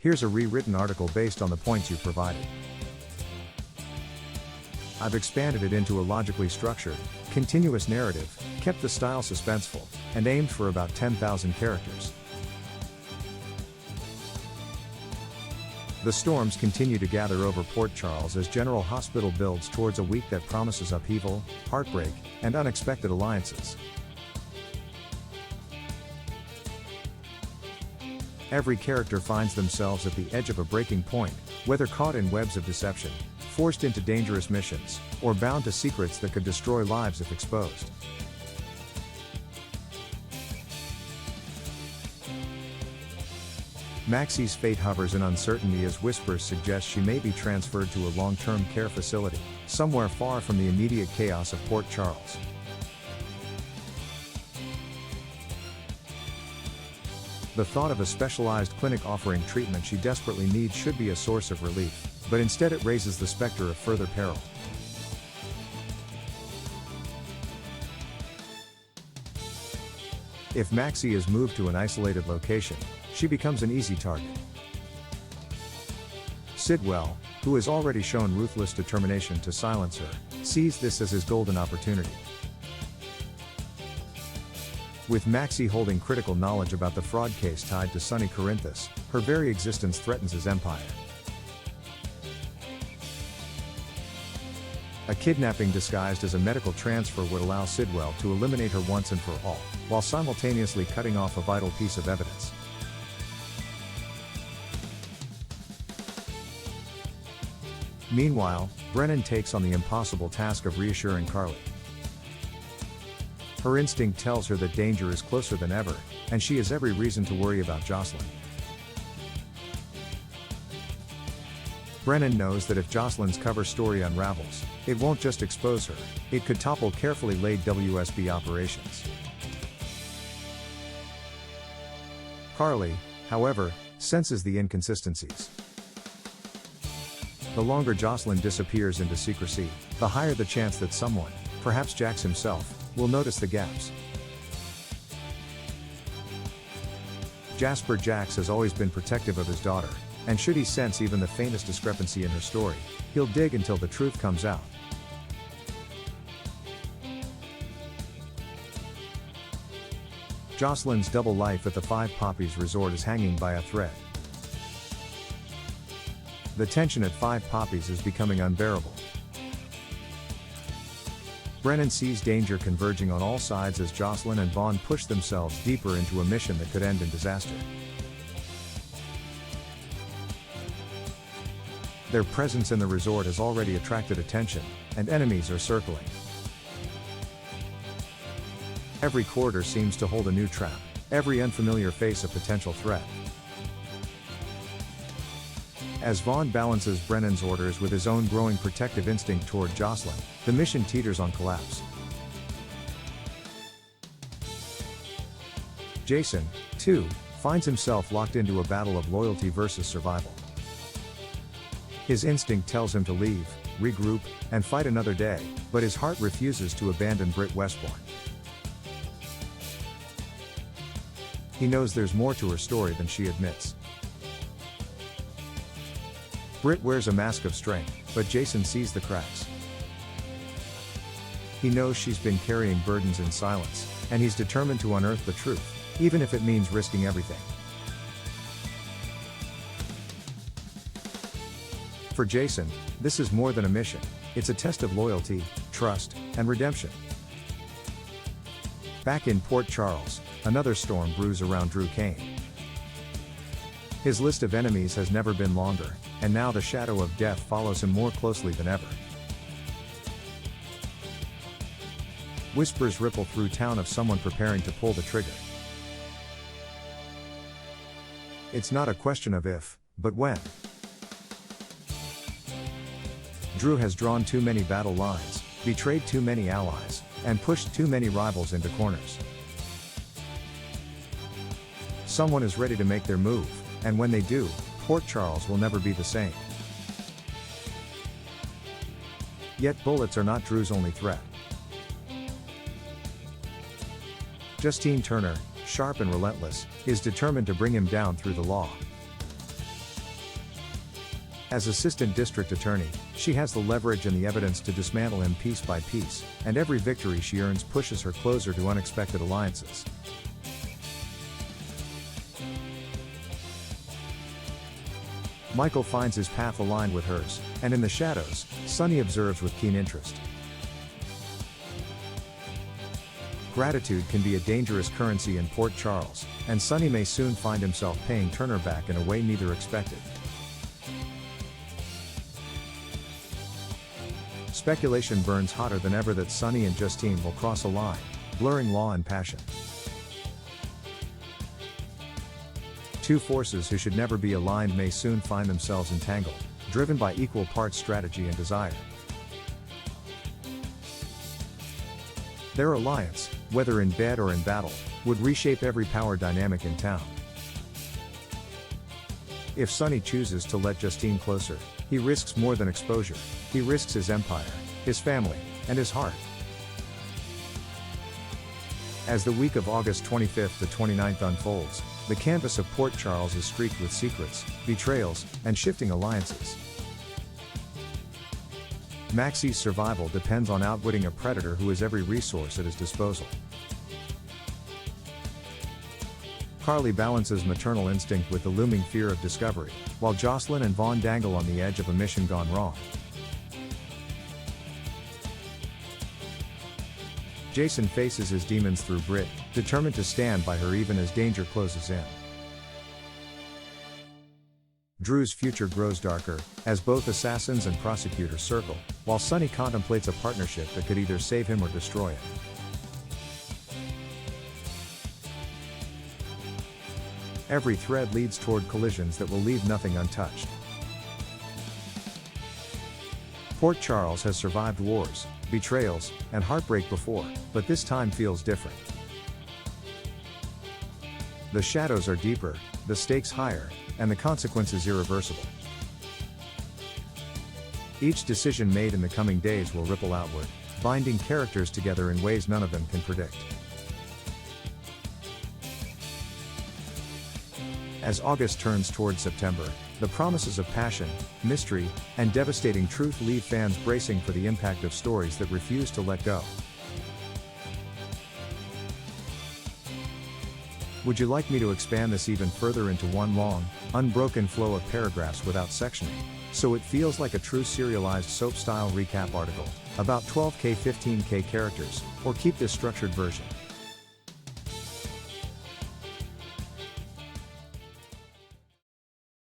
Here's a rewritten article based on the points you provided. I've expanded it into a logically structured, continuous narrative, kept the style suspenseful, and aimed for about 10,000 characters. The storms continue to gather over Port Charles as General Hospital builds towards a week that promises upheaval, heartbreak, and unexpected alliances. Every character finds themselves at the edge of a breaking point, whether caught in webs of deception, forced into dangerous missions, or bound to secrets that could destroy lives if exposed. Maxie's fate hovers in uncertainty as whispers suggest she may be transferred to a long-term care facility, somewhere far from the immediate chaos of Port Charles. The thought of a specialized clinic offering treatment she desperately needs should be a source of relief, but instead it raises the specter of further peril. If Maxie is moved to an isolated location, she becomes an easy target. Sidwell, who has already shown ruthless determination to silence her, sees this as his golden opportunity. With Maxie holding critical knowledge about the fraud case tied to Sonny Corinthus, her very existence threatens his empire. A kidnapping disguised as a medical transfer would allow Sidwell to eliminate her once and for all, while simultaneously cutting off a vital piece of evidence. Meanwhile, Brennan takes on the impossible task of reassuring Carly. Her instinct tells her that danger is closer than ever, and she has every reason to worry about Jocelyn. Brennan knows that if Jocelyn's cover story unravels, it won't just expose her, it could topple carefully laid WSB operations. Carly, however, senses the inconsistencies. The longer Jocelyn disappears into secrecy, the higher the chance that someone, perhaps Jax himself, will notice the gaps. Jasper Jax has always been protective of his daughter, and should he sense even the faintest discrepancy in her story, he'll dig until the truth comes out. Jocelyn's double life at the Five Poppies Resort is hanging by a thread. The tension at Five Poppies is becoming unbearable. Brennan sees danger converging on all sides as Jocelyn and Vaughn push themselves deeper into a mission that could end in disaster. Their presence in the resort has already attracted attention, and enemies are circling. Every corridor seems to hold a new trap, every unfamiliar face a potential threat. As Vaughn balances Brennan's orders with his own growing protective instinct toward Jocelyn, the mission teeters on collapse. Jason, too, finds himself locked into a battle of loyalty versus survival. His instinct tells him to leave, regroup, and fight another day, but his heart refuses to abandon Britt Westbourne. He knows there's more to her story than she admits. Britt wears a mask of strength, but Jason sees the cracks. He knows she's been carrying burdens in silence, and he's determined to unearth the truth, even if it means risking everything. For Jason, this is more than a mission, it's a test of loyalty, trust, and redemption. Back in Port Charles, another storm brews around Drew Kane. His list of enemies has never been longer, and now the shadow of death follows him more closely than ever. Whispers ripple through town of someone preparing to pull the trigger. It's not a question of if, but when. Drew has drawn too many battle lines, betrayed too many allies, and pushed too many rivals into corners. Someone is ready to make their move, and when they do, Port Charles will never be the same. Yet bullets are not Drew's only threat. Justine Turner, sharp and relentless, is determined to bring him down through the law. As assistant district attorney, she has the leverage and the evidence to dismantle him piece by piece, and every victory she earns pushes her closer to unexpected alliances. Michael finds his path aligned with hers, and in the shadows, Sunny observes with keen interest. Gratitude can be a dangerous currency in Port Charles, and Sunny may soon find himself paying Turner back in a way neither expected. Speculation burns hotter than ever that Sunny and Justine will cross a line, blurring law and passion. Two forces who should never be aligned may soon find themselves entangled, driven by equal parts strategy and desire. Their alliance, whether in bed or in battle, would reshape every power dynamic in town. If Sunny chooses to let Justine closer, he risks more than exposure. He risks his empire, his family, and his heart. As the week of August 25th to 29th unfolds, the canvas of Port Charles is streaked with secrets, betrayals, and shifting alliances. Maxie's survival depends on outwitting a predator who has every resource at his disposal. Carly balances maternal instinct with the looming fear of discovery, while Jocelyn and Vaughn dangle on the edge of a mission gone wrong. Jason faces his demons through grit, determined to stand by her even as danger closes in. Drew's future grows darker, as both assassins and prosecutors circle, while Sunny contemplates a partnership that could either save him or destroy him. Every thread leads toward collisions that will leave nothing untouched. Port Charles has survived wars, betrayals, and heartbreak before, but this time feels different. The shadows are deeper, the stakes higher, and the consequences irreversible. Each decision made in the coming days will ripple outward, binding characters together in ways none of them can predict. As August turns toward September, the promises of passion, mystery, and devastating truth leave fans bracing for the impact of stories that refuse to let go. Would you like me to expand this even further into one long, unbroken flow of paragraphs without sectioning, so it feels like a true serialized soap-style recap article, about 12K 15K characters, or keep this structured version?